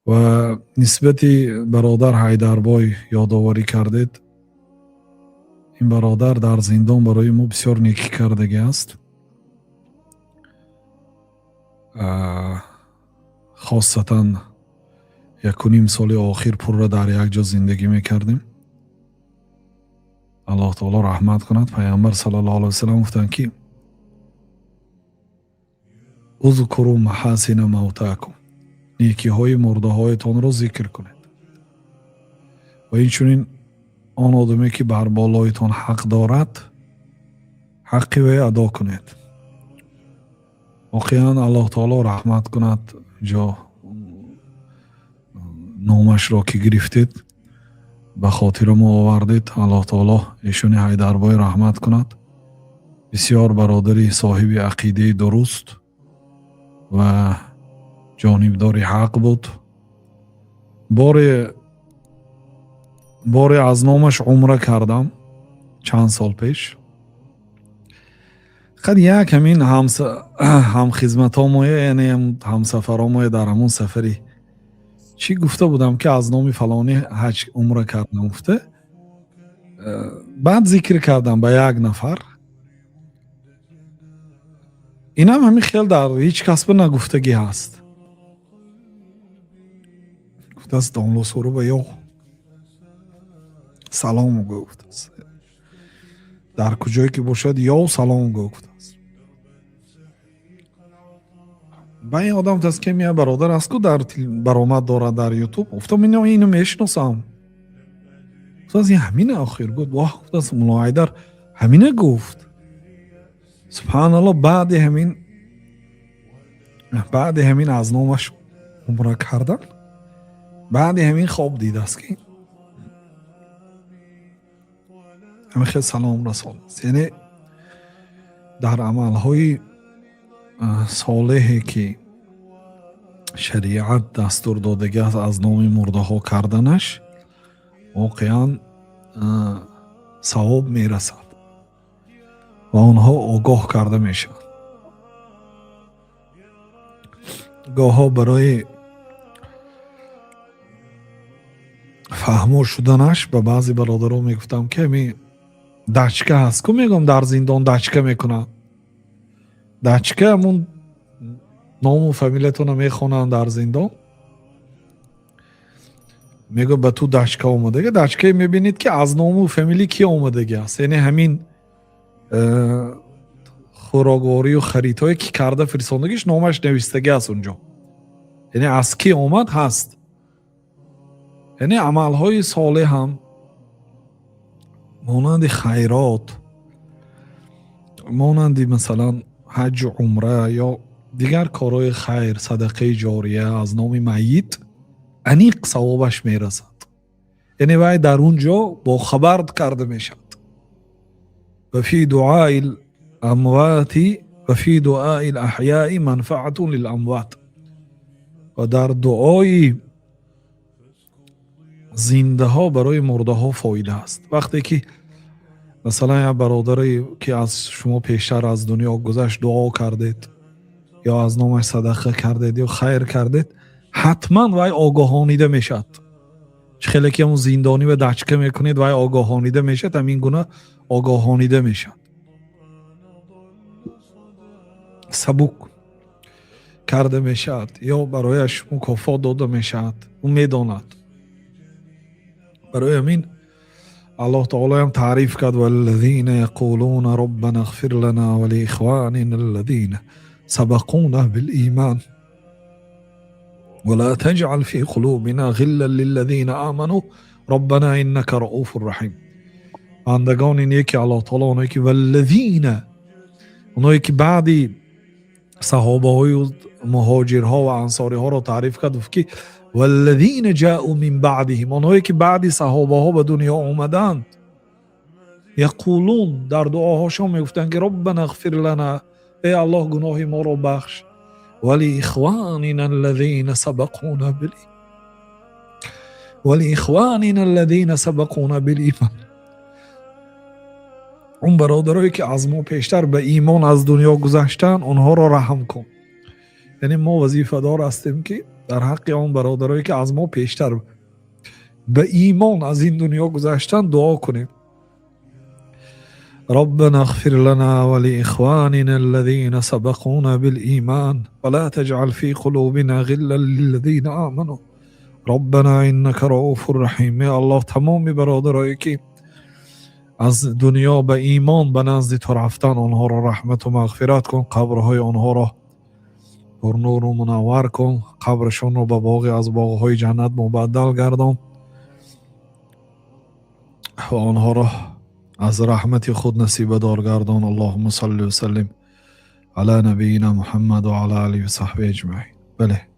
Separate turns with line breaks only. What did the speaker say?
و نسبتی برادر حیدربای یادآوری کردید. این برادر در زندان برای ما بسیار نیکی کردگی است. خاصتا 1.5 سال آخر پر را در یک جا زندگی میکردیم. الله تعالی رحمت کند. پیامبر صلی الله علیه و سلم گفتند که اذکروا محاسن موتاکم، نیکی های مرده هایتان را ذکر کنید و اینچنین آن آدمی که بر بالایتان حق دارد حق وی ادا کنید. واقعا الله تعالی رحمت کند. جا نامش را که گرفتید به خاطر ما آوردید. الله تعالی ایشون حیدربای رحمت کند. بسیار برادری صاحب عقیده درست و جانبدار حق بود. بار از نامش عمره کردم چند سال پیش. خد یک همین هم خدمت ها ما، یعنی هم سفر ها ما در همون سفری چی گفته بودم که از نام فلانی حج عمره کردم گفته. بعد ذکر کردم به یک نفر. این هم همین خیال در هیچ کس نگفتگی هست. گفته است دانلو سورو به یا سلام گفته است. در کجایی که باشد یا سلام گفته است. با این آدم دست که میه برادر است که در برآمد دارد در یوتیوب. گفتم اینو میشناسم. گفته است همینه آخر گفت. واه گفته است مولا حیدر همینه گفت. سبحان الله. بعد همین از نامش عمره کردن، بعد همین خواب دیده است که همین خیلی سلام رسول است. یعنی در عملهای صالحی که شریعت دستور دادگی است از نام مرده ها کردنش واقعا ثواب میرسد و آنها آگاه کرده میشن. گاها برای فهمور شدنش به بعضی برادران میگفتم که می دچکه هست که میگم در زندان دچکه میکنن. دچکه همون نام و فامیلتون میخونن در زندان. میگه به تو دچکه اومده. دچکه میبینید که از نام و فامیلی کی اومده است. یعنی همین خوراکواری و خریدهایی که کرده فرستادگیش نامش نوشتگی است اونجا. یعنی از کی اومد هست. یعنی عملهای صالح هم مانند خیرات، مانند مثلا حج و عمره یا دیگر کارهای خیر، صدقه جاریه از نام میت انیق ثوابش میرسد. یعنی وای در اونجا با خبر کرده میشد. و فی دعاء الاموات و فی دعاء الاحیاء منفعت للاموات. و در دعای زنده ها برای مرده ها فایده است. وقتی که مثلا یا برادری که از شما پیشتر از دنیا گذشت دعا کردید یا از نامش صدقه کردید یا خیر کردید، حتما وای آگاهانیده میشد. خیلی که اون زندانی و دچکه میکنید وای آگاهانیده میشد. همین گونه آگاهانیده میشد. سبوک کرده میشد یا برایش مکافات داده میشد. اون میداند. برای همین الله تعالی هم تعریف کرد والذین یقولون ربنا اغفر لنا ولاخواننا الذین سبقونا بالایمان ولا تجعل في قلوبنا غلا للذین آمنوا ربنا انك رؤوف رحیم. بندگان اینه که الله تعالی اونایی که والذین، اونایی که بعدی صحابه های و مهاجرها و انصاری ها را تعریف کرد که والذین جاءوا من بعدهم، اونایی که بعدی صحابه ها به دنیا آمدند، یقولون در دعاهاشون میگفتند که ربنا اغفر لنا، ای الله گناه ما را بخش، ولی اخواننا الذین سبقونا بالایمان، اون برادرایی که از ما پیشتر به ایمان از دنیا گذشتن اونها را رحم کن. یعنی ما وظیفه دار هستیم که در حق آن برادرایی که از ما پیشتر به ایمان از این دنیا گذشتن دعا کنیم. ربنا اغفر لنا ولإخواننا الذين سبقونا بالإيمان ولا تجعل في قلوبنا غلا للذين آمنوا ربنا إنك رؤوف رحیم. الله تمام برادرایی که از دنیا به ایمان به نزد تو رفتن آنها را رحمت و مغفرت کن، قبرهای آنها را پر نور و منور کن، قبرشان را به باغی از باغهای جنت مبدل گردان و آنها را از رحمت خود نصیب دار گردان. اللهم صل و سلم علی نبینا محمد و علی آله و صحبه اجمعین. بله.